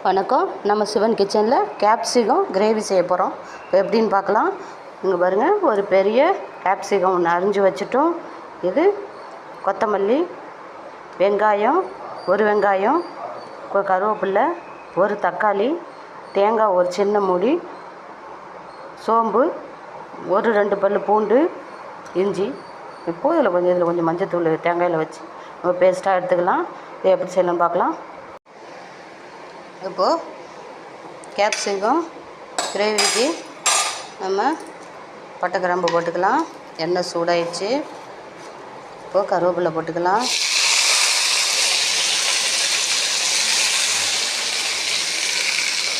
வணக்கம். நம்ம சிவன் கிச்சனில் கேப்சிகம் கிரேவி செய்ய போகிறோம். இப்போ எப்படின்னு பார்க்கலாம். இங்கே பாருங்கள், ஒரு பெரிய கேப்சிகம் ஒன்று அரிஞ்சு வச்சுட்டோம். இது கொத்தமல்லி, வெங்காயம், ஒரு வெங்காயம், கருவேப்பில்லை, ஒரு தக்காளி, தேங்காய் ஒரு சின்ன மூடி, சோம்பு, ஒரு 2 பல் பூண்டு, இஞ்சி. இப்போது இதில் கொஞ்சம் மஞ்சத்தூள் தேங்காயில் வச்சு நம்ம பேஸ்ட்டாக எடுத்துக்கலாம். இதை எப்படி செய்யலாம் பார்க்கலாம். இப்போது கேப்சிகம் கிரேவிக்கு நம்ம பட்டை கிராம்பு போட்டுக்கலாம். எண்ணெய் சூடாயிடுச்சு. இப்போது கருவேப்பிலை போட்டுக்கலாம்.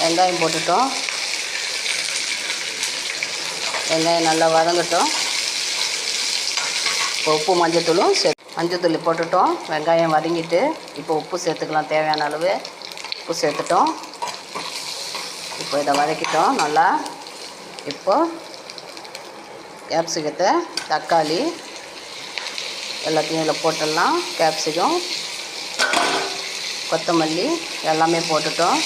வெங்காயம் போட்டுட்டோம். வெங்காயம் நல்லா வதங்கட்டும். இப்போ உப்பு மஞ்சத்தூள் போட்டுட்டோம். வெங்காயம் வதங்கிட்டு இப்போ உப்பு சேர்த்துக்கலாம். தேவையான அளவு உப்பு சேர்த்துட்டோம். இப்போ இதை வதக்கிட்டோம் நல்லா. இப்போது கேப்சிகத்தை, தக்காளி எல்லாத்தையும் இதில் போட்டுடலாம். கேப்சிகம், கொத்தமல்லி எல்லாமே போட்டுட்டோம்.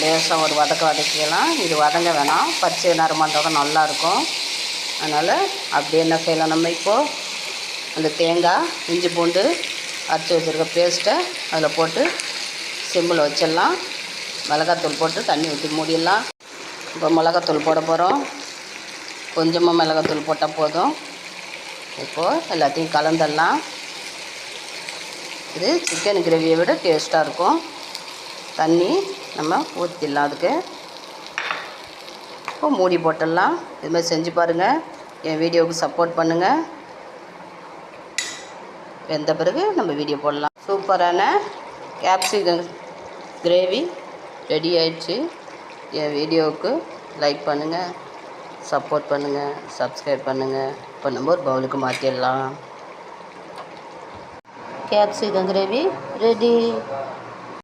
லேசாக ஒரு வதக்கிக்கலாம். இது வதங்க வேணாம், பச்சை நேரமாக இருந்தால் தான் நல்லாயிருக்கும். அதனால் அப்படியே என்ன செய்யலாம், நம்ம இப்போது அந்த தேங்காய், இஞ்சி பூண்டு அரைச்சி வச்சுருக்க பேஸ்ட்டை அதில் போட்டு சிம்மில் வச்சிடலாம். மிளகாத்தூள் போட்டு தண்ணி ஊற்றி மூடிடலாம். இப்போ மிளகாத்தூள் போட போகிறோம். கொஞ்சமாக மிளகாத்தூள் போட்டால் போதும். இப்போது எல்லாத்தையும் கலந்துடலாம். இது சிக்கன் கிரேவியை விட டேஸ்ட்டாக இருக்கும். தண்ணி நம்ம ஊற்றிடலாம். அதுக்கு இப்போ மூடி போட்டுடலாம். இதுமாதிரி செஞ்சு பாருங்கள். என் வீடியோவுக்கு சப்போர்ட் பண்ணுங்கள். வெந்த பிறகு நம்ம வீடியோ போடலாம். சூப்பரான கேப்சிகம் கிரேவி ரெடி ஆயிடுச்சு. என் வீடியோவுக்கு லைக் பண்ணுங்கள், சப்போர்ட் பண்ணுங்கள், சப்ஸ்கிரைப் பண்ணுங்கள். இப்போ நம்ம ஒரு பவுலுக்கு மாற்றிடலாம். Capsicum gravy ready.